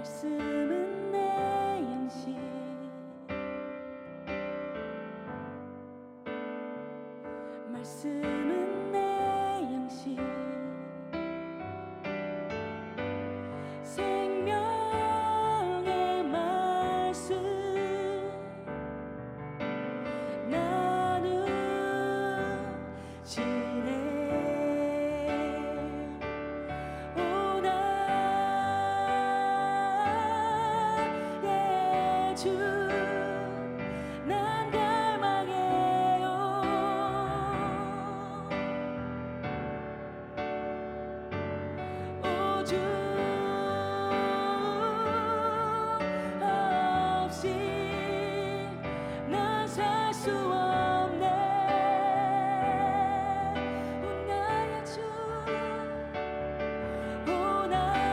말씀은 내 양식 말씀은 내 양식 생명의 말씀 나누시네 난 갈망해요 오주 없이 난 살 수 없네 오 나의 주 오 나의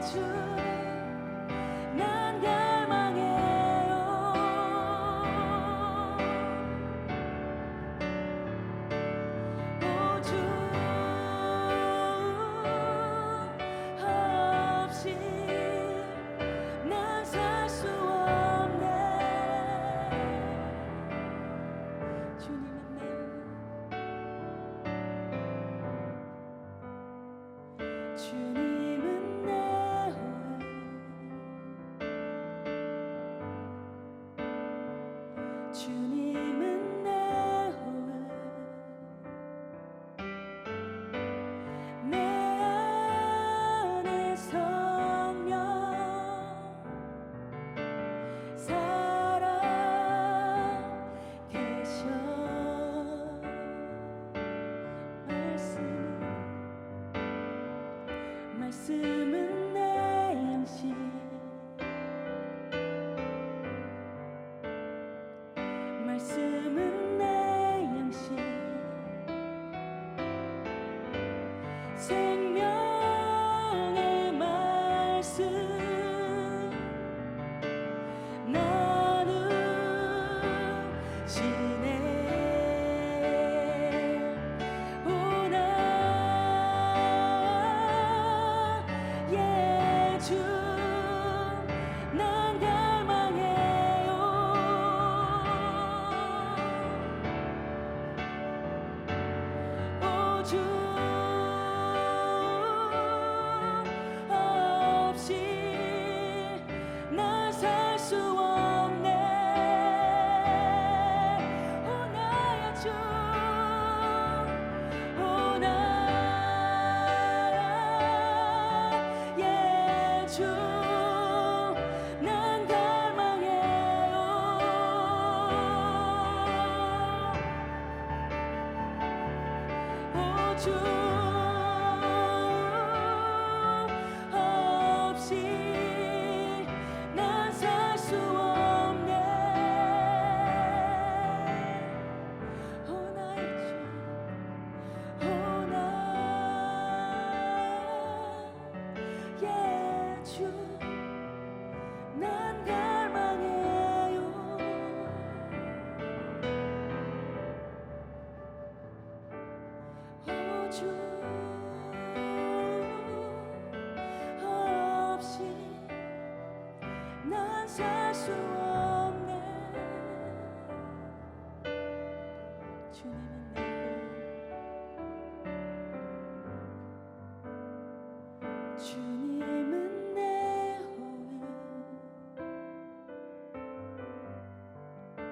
주 난 갈망해요 오주 없이 난 살 수 없네 주님은 주님은 내 호흡 주님은 내 호흡 내 안에 성령 살아 계셔 말씀은 내 양식 말씀은 내 양식 생명의 말씀 나누시네 오 나의 주 난 갈망해요 오주 없이 난 살 수 없네 오 나의 주 오 나의 주 난 갈망해요 오주 없이 난 살 수 없네 오 나의 주 오 나의 주 난 갈망해요 오주 없이 난 살 수 없네 주님은 내 호흡 주님은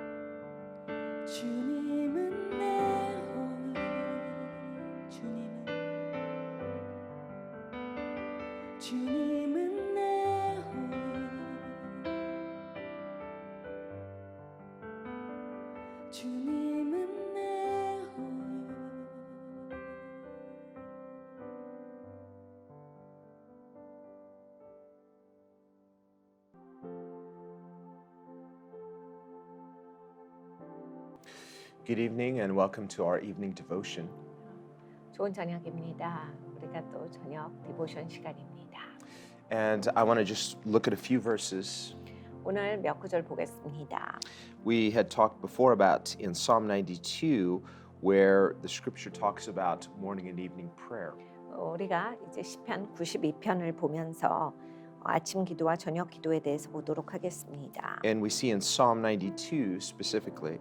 내 호흡 주님은 내 호흡 주님은 내 호흡 주님은 내 호흡 Good evening and welcome to our evening devotion. 좋은 저녁입니다. 우리가 또 저녁 디보션 시간입니다. And I want to just look at a few verses. 오늘 몇 구절 보겠습니다. We had talked before about in Psalm 92 where the scripture talks about morning and evening prayer. 우리가 이제 시편 92편을 보면서 아침 기도와 저녁 기도에 대해서 보도록 하겠습니다. And we see in Psalm 92 specifically,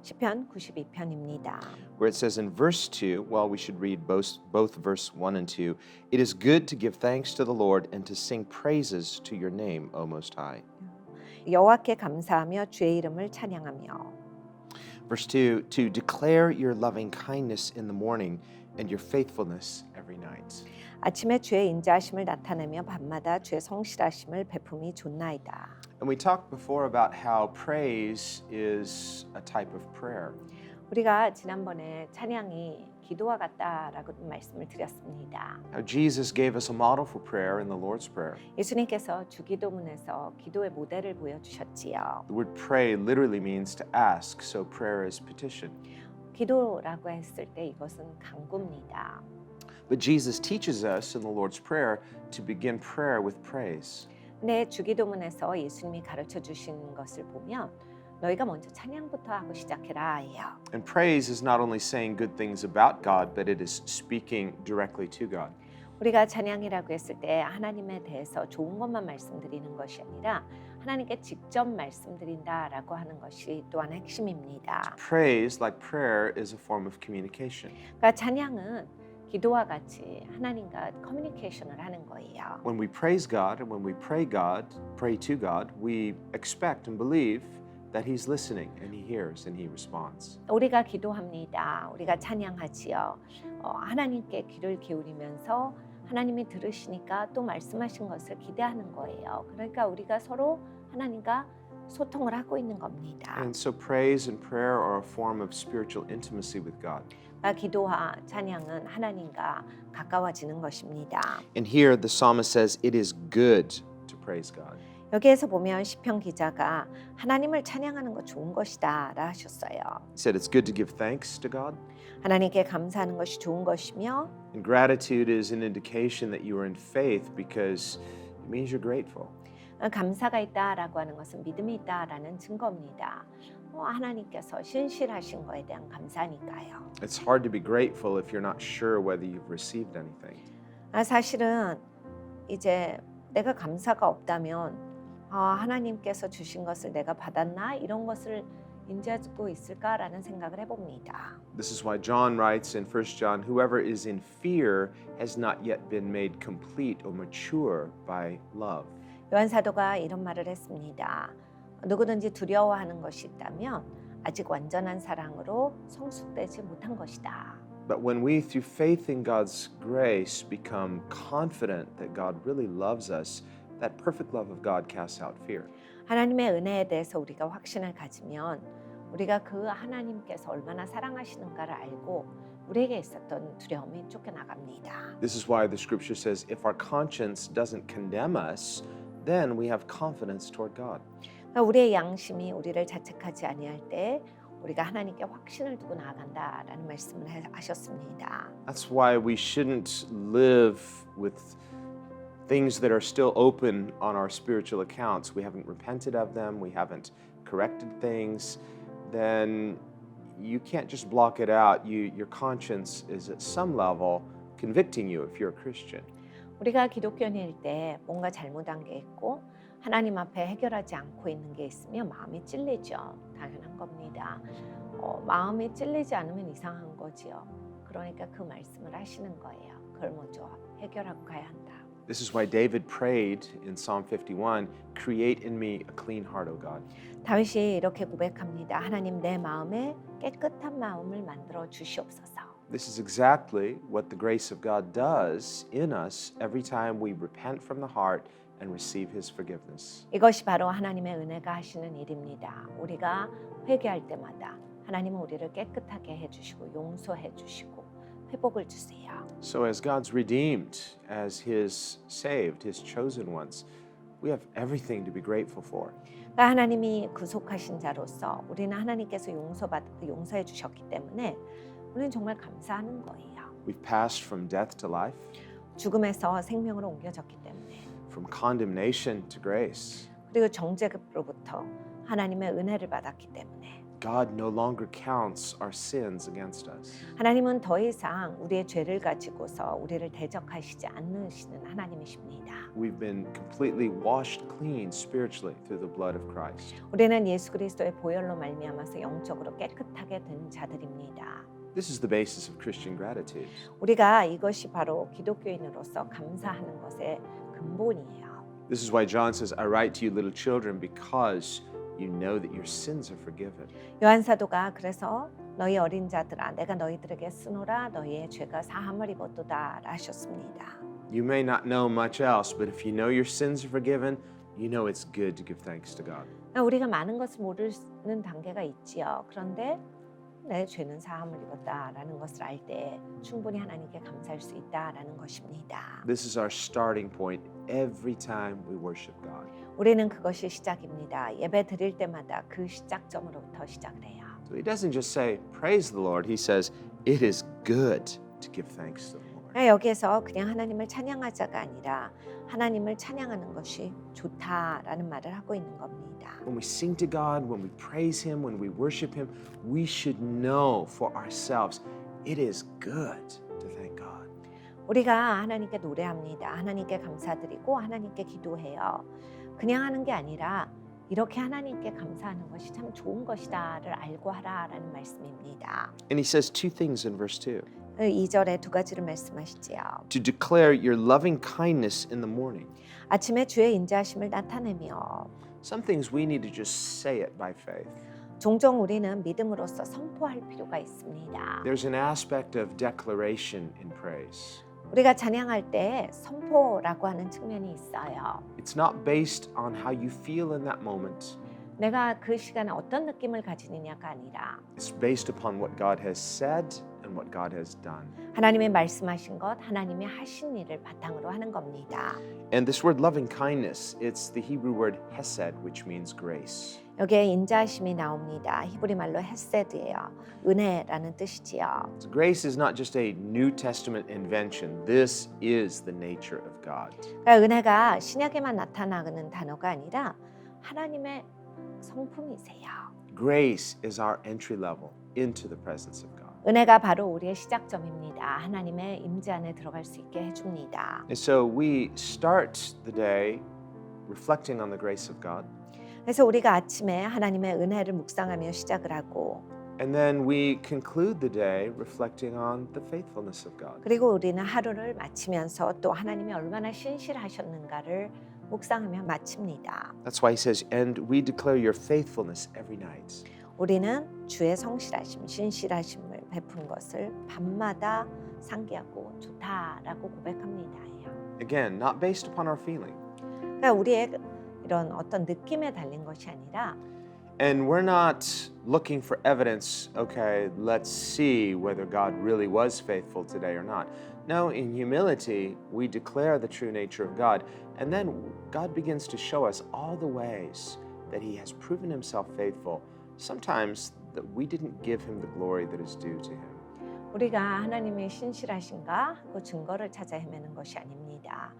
시편 92편입니다. where it says in verse 2, well, we should read both verse 1 and 2, it is good to give thanks to the Lord and to sing praises to your name, O Most High. 여호와께 감사하며 주의 이름을 찬양하며 Verse 2, to declare your loving kindness in the morning and your faithfulness every night. 아침에 주의 인자하심을 나타내며 밤마다 주의 성실하심을 베품이 좋나이다. And we talked before about how praise is a type of prayer. 우리가 지난번에 찬양이 기도와 같다라고 말씀을 드렸습니다. How Jesus gave us a model for prayer in the Lord's Prayer. 예수님께서 주기도문에서 기도의 모델을 보여주셨지요. The word pray literally means to ask, so prayer is petition. 기도라고 했을 때 이것은 간구입니다. But Jesus teaches us in the Lord's Prayer to begin prayer with praise. 근데 주기도문에서 예수님이 가르쳐 주신 것을 보면 너희가 먼저 찬양부터 하고 시작해라 해요. And praise is not only saying good things about God, but it is speaking directly to God. 우리가 찬양이라고 했을 때 하나님에 대해서 좋은 것만 말씀드리는 것이 아니라 하나님께 직접 말씀드린다라고 하는 것이 또한 핵심입니다. Praise, like prayer, is a form of communication. 그러니까 찬양은 기도와 같이 하나님과 커뮤니케이션을 하는 거예요. When we praise God and when we pray to God, we expect and believe that He's listening and He hears and He responds. 우리가 기도합니다. 우리가 찬양하지요. 하나님께 귀를 기울이면서 하나님이 들으시니까 또 말씀하신 것을 기대하는 거예요. 그러니까 우리가 서로 하나님과 소통을 하고 있는 겁니다. And so praise and prayer are a form of spiritual intimacy with God. 기도와 찬양은 하나님과 가까워지는 것입니다. And here the psalmist says it is good to praise God. 여기에서 보면 시편 기자가 하나님을 찬양하는 것 좋은 것이다라 하셨어요. He said it's good to give thanks to God. 하나님께 감사하는 것이 좋은 것이며 And gratitude is an indication that you are in faith because it means you're grateful. 감사가 있다라고 하는 것은 믿음이 있다라는 증거입니다. 하나님께서 신실하신 거에 대한 감사니까요. It's hard to be grateful if you're not sure whether you've received anything. 사실은 이제 내가 감사가 없다면 하나님께서 주신 것을 내가 받았나 이런 것을 인지하고 있을까라는 생각을 해봅니다. This is why John writes in 1 John, whoever is in fear has not yet been made complete or mature by love. 요한 사도가 이런 말을 했습니다. 누구든지 두려워하는 것이 있다면 아직 완전한 사랑으로 성숙되지 못한 것이다. But when we, through faith in God's grace, become confident that God really loves us, that perfect love of God casts out fear. 하나님의 은혜에 대해서 우리가 확신을 가지면 우리가 그 하나님께서 얼마나 사랑하시는가를 알고 우리에게 있었던 두려움이 쫓겨나갑니다. This is why the scripture says, if our conscience doesn't condemn us, then we have confidence toward God. 그러니까 우리의 양심이 우리를 자책하지 아니할 때 우리가 하나님께 확신을 두고 나아간다라는 말씀을 하셨습니다. That's why we shouldn't live with things that are still open on our spiritual accounts. We haven't repented of them, we haven't corrected things, then you can't just block it out. Your conscience is at some level convicting you if you're a Christian. 우리가 기독교인일 때 뭔가 잘못한 게 있고 하나님 앞에 해결하지 않고 있는 게 있으면 마음이 찔리죠. 당연한 겁니다. 마음이 찔리지 않으면 이상한 거지요. 그러니까 그 말씀을 하시는 거예요. 그걸 먼저 해결하고 가야 한다. This is why David prayed in Psalm 51, create in me a clean heart, O God. 다윗이 이렇게 고백합니다. 하나님 내 마음에 깨끗한 마음을 만들어 주시옵소서. This is exactly what the grace of God does in us every time we repent from the heart and receive His forgiveness. 이것이 바로 하나님의 은혜가 하시는 일입니다. 우리가 회개할 때마다 하나님은 우리를 깨끗하게 해주시고 용서해 주시고 회복을 주세요. So as God's redeemed, as His saved, His chosen ones, we have everything to be grateful for. 그러니까 하나님이 구속하신 자로서 우리는 하나님께서 용서해 주셨기 때문에 우리는 정말 감사하는 거예요. We've passed from death to life, 죽음에서 생명으로 옮겨졌기 때문에 from condemnation to grace. 그리고 정죄로부터 하나님의 은혜를 받았기 때문에 God no longer counts our sins against us. 하나님은 더 이상 우리의 죄를 가지고서 우리를 대적하시지 않으시는 하나님이십니다. We've been completely washed clean spiritually through the blood of Christ. 우리는 예수 그리스도의 보혈로 말미암아서 영적으로 깨끗하게 된 자들입니다. This is the basis of Christian gratitude. 우리가 이것이 바로 기독교인으로서 감사하는 것의 근본이에요. This is why John says, I write to you little children because you know that your sins are forgiven. 요한 사도가 그래서 너희 어린 자들아 내가 너희들에게 쓰노라 너희의 죄가 사함을 입었도다 하셨습니다. You may not know much else, but if you know your sins are forgiven, you know it's good to give thanks to God. 우리가 많은 것을 모르는 단계가 있지요. 그런데 내 죄는 사함을 입었다라는 것을 알 때 충분히 하나님께 감사할 수 있다라는 것입니다. This is our starting point every time we worship God. 우리는 그것이 시작입니다. 예배 드릴 때마다 그 시작점으로부터 시작을 해요. So he doesn't just say, praise the Lord. He says, it is good to give thanks to the Lord. 여기에서 그냥 하나님을 찬양하자가 아니라 하나님을 찬양하는 것이 좋다라는 말을 하고 있는 겁니다. When we sing to God, when we praise Him, when we worship Him, we should know for ourselves, it is good to thank God. 우리가 하나님께 노래합니다. 하나님께 감사드리고 하나님께 기도해요. 그냥 하는 게 아니라 이렇게 하나님께 감사하는 것이 참 좋은 것이다를 알고 하라라는 말씀입니다. And he says two things in verse 2. 2절에 두 가지를 말씀하시지요. To declare your loving kindness in the morning. 아침에 주의 인자하심을 나타내며 Some things we need to just say it by faith. 종종 우리는 믿음으로써 선포할 필요가 있습니다. There's an aspect of declaration in praise. 우리가 찬양할 때 선포라고 하는 측면이 있어요. It's not based on how you feel in that moment. 내가 그 시간에 어떤 느낌을 가지느냐가 아니라 It's based upon what God has said and what God has done. 하나님의 말씀하신 것, 하나님이 하신 일을 바탕으로 하는 겁니다. And this word loving kindness, it's the Hebrew word hesed, which means grace. 여기에 인자하심이 나옵니다. 히브리 말로 헤세드예요. 은혜라는 뜻이지요. So grace is not just a New Testament invention. This is the nature of God. 그러니까 은혜가 신약에만 나타나는 단어가 아니라 하나님의 성품이세요. Grace is our entry level into the presence of God. 은혜가 바로 우리의 시작점입니다. 하나님의 임재 안에 들어갈 수 있게 해줍니다. And so we start the day reflecting on the grace of God. 그래서 우리가 아침에 하나님의 은혜를 묵상하며 시작을 하고 And then we conclude the day reflecting on the faithfulness of God. 그리고 우리는 하루를 마치면서 또 하나님이 얼마나 신실하셨는가를 묵상하며 마칩니다. That's why he says, and we declare your faithfulness every night. 우리는 주의 성실하심, 신실하심을 베푼 것을 밤마다 상기하고 좋다라고 고백합니다. Again, not based upon our feeling. 그러니까 우리의 이런 어떤 느낌에 달린 것이 아니라 And we're not looking for evidence, okay, let's see whether God really was faithful today or not. No, in humility, we declare the true nature of God, and then God begins to show us all the ways that He has proven Himself faithful, sometimes that we didn't give Him the glory that is due to Him. 우리가 하나님의 신실하신가 하고 증거를 찾아 헤매는 것이 아닙니다.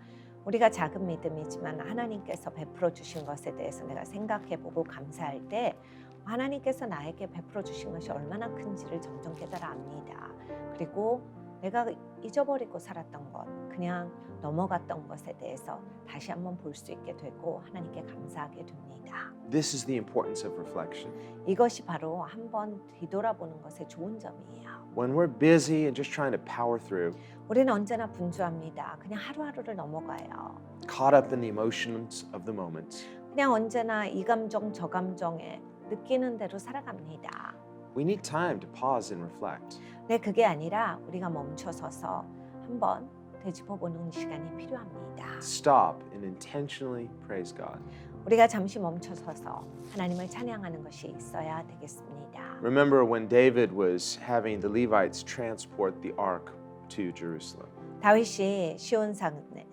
우리가 작은 믿음이지만 하나님께서 베풀어 주신 것에 대해서 내가 생각해보고 감사할 때 하나님께서 나에게 베풀어 주신 것이 얼마나 큰지를 점점 깨달아 압니다. 그리고 내가 잊어버리고 살았던 것, 그냥 넘어갔던 것에 대해서 다시 한번 볼 수 있게 되고 하나님께 감사하게 됩니다. This is the importance of reflection. 이것이 바로 한번 뒤돌아보는 것의 좋은 점이에요. When we're busy and just trying to power through, 우리는 언제나 분주합니다. 그냥 하루하루를 넘어가요. caught up in the emotions of the moment, 그냥 언제나 이 감정 저 감정에 느끼는 대로 살아갑니다. we need time to pause and reflect. 근데 그게 아니라 우리가 멈춰서서 한번 되짚어보는 시간이 필요합니다. Stop and intentionally praise God. 우리가 잠시 멈춰서서 하나님을 찬양하는 것이 있어야 되겠습니다. Remember when David was having the Levites transport the ark to Jerusalem. 다윗이 시온산에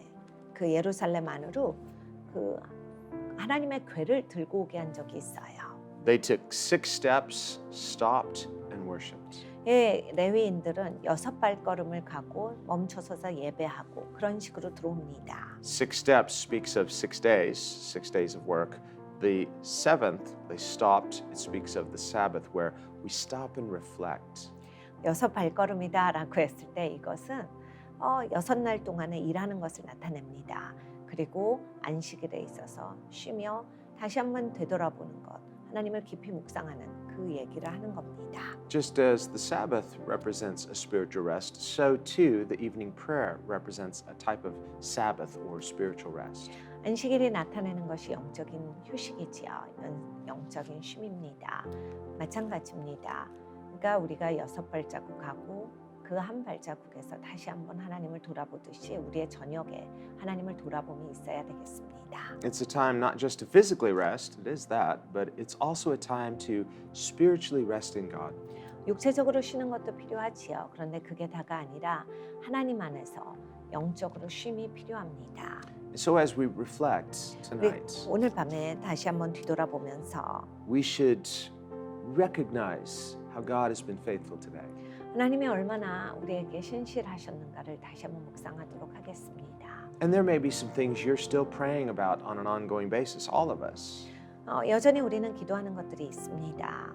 그 예루살렘 안으로 그 하나님의 궤를 들고 오게 한 적이 있어요. They took 6 steps, stopped, and worshipped. 예, 레위인들은 6발걸음을 가고 멈춰서서 예배하고 그런 식으로 들어옵니다. 6 steps speaks of 6 days, 6 days of work. the seventh, they stopped. It speaks of the Sabbath where we stop and reflect. 6발걸음이다라고 했을 때 이것은 6날 동안에 일하는 것을 나타냅니다. 그리고 안식일에 있어서 쉬며 다시 한번 되돌아보는 것, 하나님을 깊이 묵상하는 그 얘기를 하는 겁니다. Just as the Sabbath represents a spiritual rest, so too the evening prayer represents a type of Sabbath or spiritual rest. 안식일이 나타내는 것이 영적인 휴식이지요. 영적인 쉼입니다. 마찬가지입니다. 그러니까 우리가 6발자국하고 그 한 발자국에서 다시 한번 하나님을 돌아보듯이 우리의 저녁에 하나님을 돌아봄이 있어야 되겠습니다. It's a time not just to physically rest, it is that, but it's also a time to spiritually rest in God. 육체적으로 쉬는 것도 필요하지요. 그런데 그게 다가 아니라 하나님 안에서 영적으로 쉼이 필요합니다. So as we reflect tonight, 오늘 밤에 다시 한번 뒤돌아보면서 we should recognize how God has been faithful today. 하나님이 얼마나 우리에게 신실하셨는가를 다시 한번 묵상하도록 하겠습니다. And there may be some things you're still praying about on an ongoing basis, all of us. 여전히 우리는 기도하는 것들이 있습니다.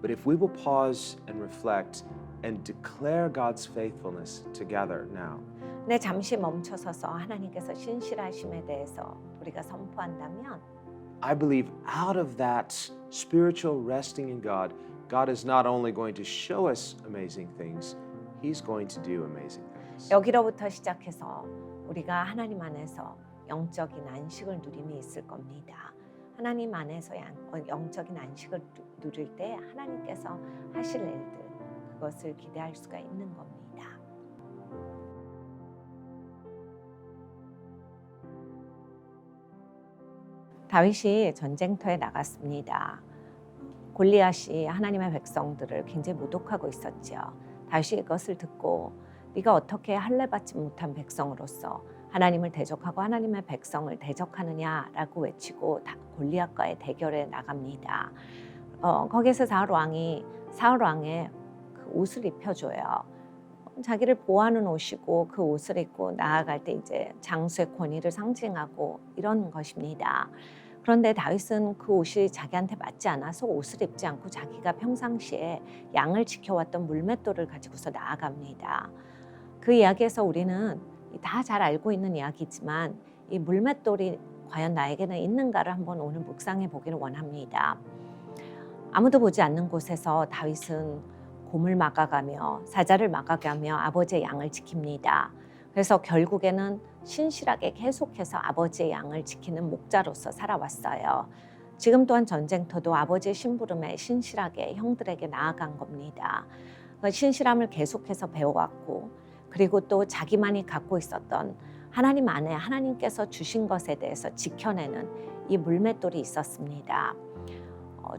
But if we will pause and reflect and declare God's faithfulness together now, 내 잠시 멈춰서서 하나님께서 신실하심에 대해서 우리가 선포한다면 I believe out of that spiritual resting in God, God is not only going to show us amazing things, He's going to do amazing things. 여기로부터 시작해서 우리가 하나님 안에서 영적인 안식을 누림이 있을 겁니다. 하나님 안에서 영적인 안식을 누릴 때 하나님께서 하실 일들 그것을 기대할 수가 있는 겁니다. 다윗이 전쟁터에 나갔습니다. 골리앗이 하나님의 백성들을 굉장히 모독하고 있었지요. 다윗이 이것을 듣고 네가 어떻게 할례받지 못한 백성으로서 하나님을 대적하고 하나님의 백성을 대적하느냐라고 외치고 골리앗과의 대결에 나갑니다. 거기서 사울 왕의 그 옷을 입혀줘요. 자기를 보호하는 옷이고 그 옷을 입고 나아갈 때 이제 장수의 권위를 상징하고 이런 것입니다. 그런데 다윗은 그 옷이 자기한테 맞지 않아서 옷을 입지 않고 자기가 평상시에 양을 지켜왔던 물맷돌을 가지고서 나아갑니다. 그 이야기에서 우리는 다 잘 알고 있는 이야기지만 이 물맷돌이 과연 나에게는 있는가를 한번 오늘 묵상해 보기를 원합니다. 아무도 보지 않는 곳에서 다윗은 곰을 막아가며 사자를 막아가며 아버지의 양을 지킵니다. 그래서 결국에는 신실하게 계속해서 아버지의 양을 지키는 목자로서 살아왔어요. 지금 또한 전쟁터도 아버지의 심부름에 신실하게 형들에게 나아간 겁니다. 그 신실함을 계속해서 배워왔고 그리고 또 자기만이 갖고 있었던 하나님 안에 하나님께서 주신 것에 대해서 지켜내는 이 물맷돌이 있었습니다.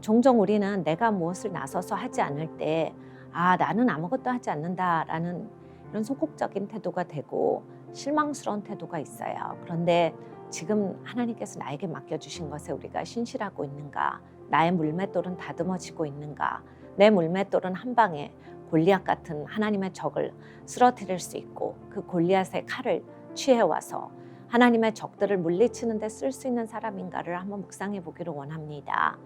종종 우리는 내가 무엇을 나서서 하지 않을 때 나는 아무것도 하지 않는다라는 이런 소극적인 태도가 되고 실망스러운 태도가 있어요. 그런데 지금 하나님께서 나에게 맡겨주신 것에 우리가 신실하고 있는가? 나의 물맷돌은 다듬어지고 있는가? 내 물맷돌은 한 방에 골리앗 같은 하나님의 적을 쓰러뜨릴 수 있고 그 골리앗의 칼을 취해와서 하나님의 적들을 물리치는 데 쓸 수 있는 사람인가를 한번 묵상해 보기를 원합니다.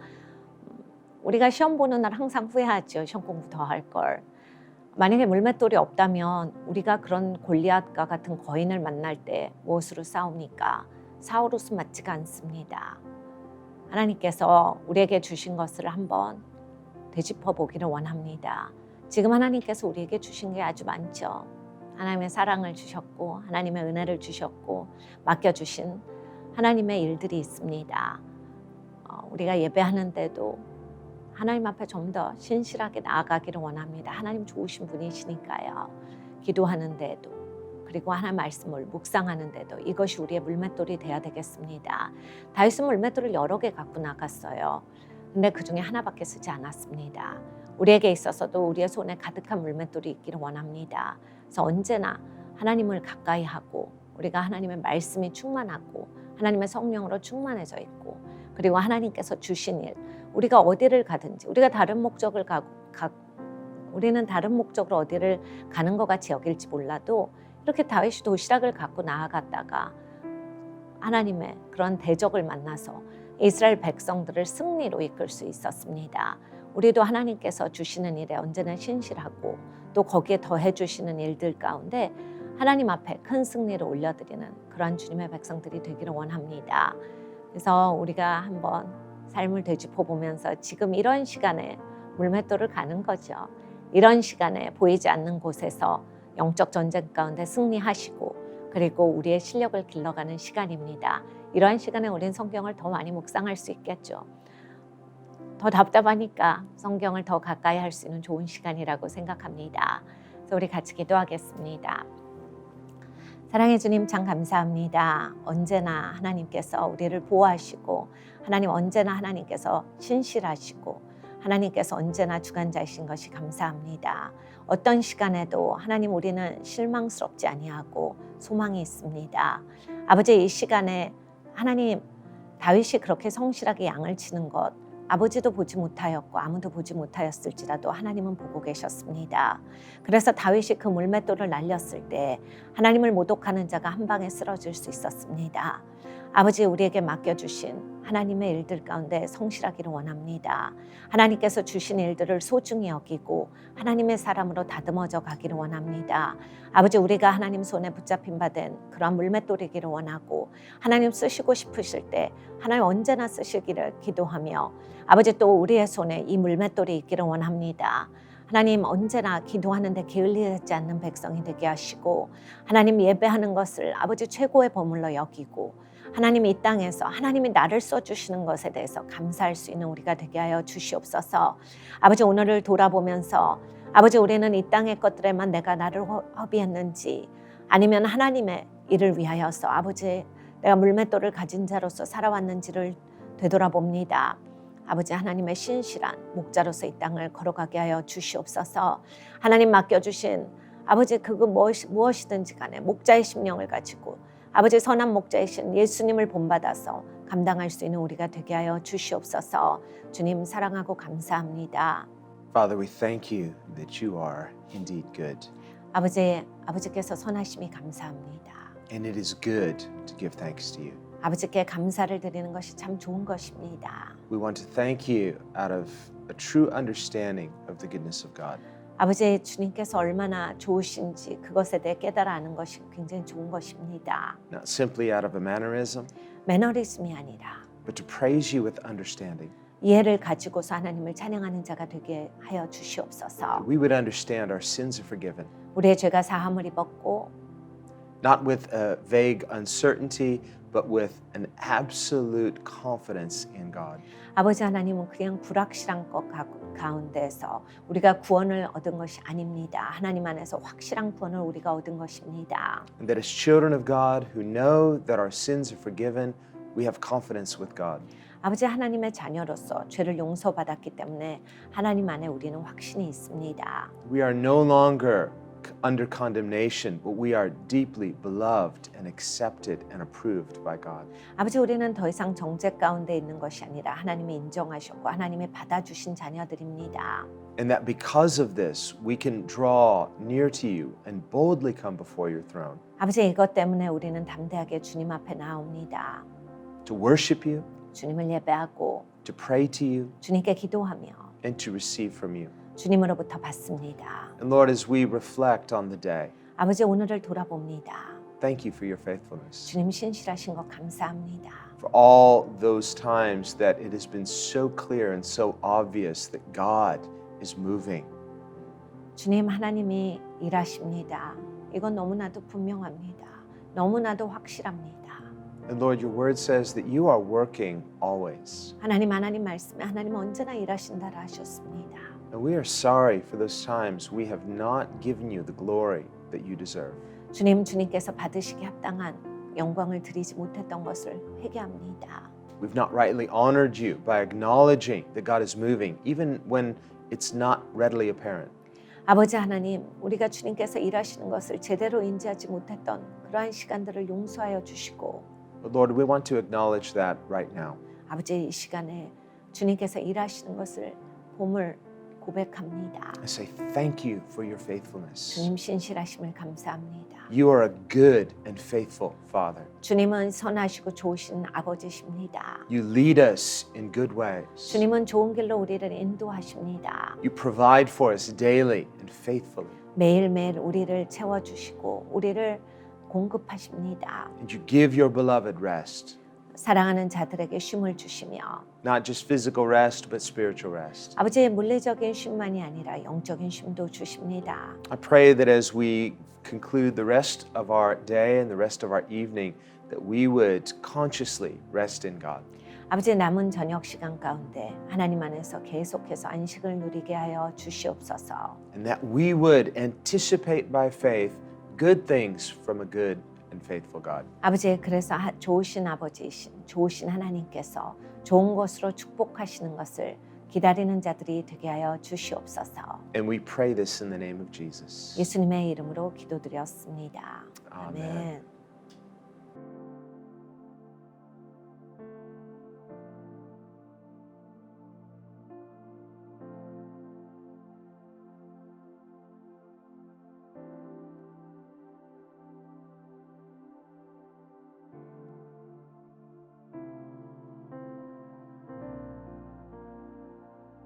우리가 시험 보는 날 항상 후회하죠. 시험 공부 더 할 걸. 만약에 물맷돌이 없다면 우리가 그런 골리앗과 같은 거인을 만날 때 무엇으로 싸웁니까? 사울옷은 맞지가 않습니다. 하나님께서 우리에게 주신 것을 한번 되짚어 보기를 원합니다. 지금 하나님께서 우리에게 주신 게 아주 많죠. 하나님의 사랑을 주셨고 하나님의 은혜를 주셨고 맡겨주신 하나님의 일들이 있습니다. 우리가 예배하는데도 하나님 앞에 좀 더 신실하게 나아가기를 원합니다. 하나님 좋으신 분이시니까요. 기도하는데도 그리고 하나님 말씀을 묵상하는데도 이것이 우리의 물맷돌이 돼야 되겠습니다. 다윗은 물맷돌을 여러 개 갖고 나갔어요. 근데 그중에 하나밖에 쓰지 않았습니다. 우리에게 있어서도 우리의 손에 가득한 물맷돌이 있기를 원합니다. 그래서 언제나 하나님을 가까이 하고 우리가 하나님의 말씀이 충만하고 하나님의 성령으로 충만해져 있고 그리고 하나님께서 주신 일 우리가 어디를 가든지 우리가 다른 목적을 우리는 다른 목적으로 어디를 가는 것 같이 여길지 몰라도 이렇게 다윗이 도시락을 갖고 나아갔다가 하나님의 그런 대적을 만나서 이스라엘 백성들을 승리로 이끌 수 있었습니다. 우리도 하나님께서 주시는 일에 언제나 신실하고 또 거기에 더해 주시는 일들 가운데 하나님 앞에 큰 승리를 올려드리는 그런 주님의 백성들이 되기를 원합니다. 그래서 우리가 한번 삶을 되짚어 보면서 지금 이런 시간에 물맷돌을 가는 거죠. 이런 시간에 보이지 않는 곳에서 영적 전쟁 가운데 승리하시고 그리고 우리의 실력을 길러가는 시간입니다. 이러한 시간에 우리는 성경을 더 많이 묵상할 수 있겠죠. 더 답답하니까 성경을 더 가까이 할 수 있는 좋은 시간이라고 생각합니다. 그래서 우리 같이 기도하겠습니다. 사랑해 주님 참 감사합니다. 언제나 하나님께서 우리를 보호하시고 하나님 언제나 하나님께서 신실하시고 하나님께서 언제나 주관자이신 것이 감사합니다. 어떤 시간에도 하나님 우리는 실망스럽지 아니하고 소망이 있습니다. 아버지 이 시간에 하나님 다윗이 그렇게 성실하게 양을 치는 것 아버지도 보지 못하였고 아무도 보지 못하였을지라도 하나님은 보고 계셨습니다. 그래서 다윗이 그 물맷돌을 날렸을 때 하나님을 모독하는 자가 한 방에 쓰러질 수 있었습니다. 아버지 우리에게 맡겨주신 하나님의 일들 가운데 성실하기를 원합니다. 하나님께서 주신 일들을 소중히 여기고 하나님의 사람으로 다듬어져 가기를 원합니다. 아버지 우리가 하나님 손에 붙잡힌 바 된 그러한 물맷돌이기를 원하고 하나님 쓰시고 싶으실 때 하나님 언제나 쓰시기를 기도하며 아버지 또 우리의 손에 이 물맷돌이 있기를 원합니다. 하나님 언제나 기도하는데 게을리하지 않는 백성이 되게 하시고 하나님 예배하는 것을 아버지 최고의 보물로 여기고 하나님이 이 땅에서 하나님이 나를 써주시는 것에 대해서 감사할 수 있는 우리가 되게 하여 주시옵소서. 아버지 오늘을 돌아보면서 아버지 우리는 이 땅의 것들에만 내가 나를 허비했는지 아니면 하나님의 일을 위하여서 아버지 내가 물맷돌을 가진 자로서 살아왔는지를 되돌아봅니다. 아버지 하나님의 신실한 목자로서 이 땅을 걸어가게 하여 주시옵소서. 하나님 맡겨주신 아버지 그거 무엇이든지 간에 목자의 심령을 가지고 아버지 선한 목자이신 예수님을 본받아서 감당할 수 있는 우리가 되게 하여 주시옵소서. 주님 사랑하고 감사합니다. Father, we thank you that you are indeed good. 아버지께서 선하심이 감사합니다. And it is good to give thanks to you. 아버지께 감사를 드리는 것이 참 좋은 것입니다. We want to thank you out of a true understanding of the goodness of God. 아버지 주님께서 얼마나 좋으신지 그것에 대해 깨달아 아는 것이 굉장히 좋은 것입니다. Not simply out of a mannerism, 매너리즘이 아니라 but to praise you with understanding. 이해를 가지고서 하나님을 찬양하는 자가 되게 하여 주시옵소서. We would understand our sins are forgiven. 우리의 죄가 사함을 입었고 Not with a vague uncertainty, but with an absolute confidence in God. 아버지 하나님은 그냥 불확실한 것 가운데서 우리가 구원을 얻은 것이 아닙니다. 하나님 안에서 확실한 구원을 우리가 얻은 것입니다. And that as children of God who know that our sins are forgiven, we have confidence with God. 아버지 하나님의 자녀로서 죄를 용서받았기 때문에 하나님 안에 우리는 확신이 있습니다. We are no longer under condemnation, but we are deeply beloved and accepted and approved by God. 아버지 우리는 더 이상 정죄 가운데 있는 것이 아니라 하나님이 인정하셨고 하나님이 받아주신 자녀들입니다. And that because of this, we can draw near to you and boldly come before your throne 아버지 이것 때문에 우리는 담대하게 주님 앞에 나옵니다. to worship you, 주님을 예배하고 to pray to you, 주님께 기도하며 and to receive from you. 주님으로부터 받습니다. And Lord, as we reflect on the day, 아버지 오늘을 돌아봅니다. thank you for your faithfulness. 주님 신실하신 것 감사합니다. For all those times that it has been so clear and so obvious that God is moving. 주님 하나님이 일하십니다. 이건 너무나도 분명합니다. 너무나도 확실합니다. And Lord, your word says that you are working always. 하나님 말씀에 하나님 언제나 일하신다라 하셨습니다. And we are sorry for those times we have not given you the glory that you deserve. 주님께서 받으시기 합당한 영광을 드리지 못했던 것을 회개합니다. We've not rightly honored you by acknowledging that God is moving, even when it's not readily apparent. 아버지 하나님, 우리가 주님께서 일하시는 것을 제대로 인지하지 못했던 그러한 시간들을 용서하여 주시고 But Lord, we want to acknowledge that right now. 아버지 이 시간에 주님께서 일하시는 것을 봄을 고백합니다. I say thank you for your faithfulness. 주님 신실하심을 감사합니다. You are a good and faithful Father. 주님은 선하시고 좋으신 아버지십니다. You lead us in good ways. 주님은 좋은 길로 우리를 인도하십니다. You provide for us daily and faithfully. 매일매일 우리를 채워주시고 우리를 공급하십니다. And you give your beloved rest. 사랑하는 자들에게 쉼을 주시며 Not just physical rest, but spiritual rest. 아버지의 물리적인 쉼만이 아니라 영적인 쉼도 주십니다. I pray that as we conclude the rest of our day and the rest of our evening, that we would consciously rest in God. 아버지의 남은 저녁 시간 가운데 하나님 안에서 계속해서 안식을 누리게 하여 주시옵소서. And that we would anticipate by faith good things from a good and faithful God. 아버지 그래서 좋으신 아버지이신 좋으신 하나님께서 좋은 것으로 축복하시는 것을 기다리는 자들이 되게 하여 주시옵소서. And we pray this in the name of Jesus. 예수님의 이름으로 기도드렸습니다. 아멘. 아멘.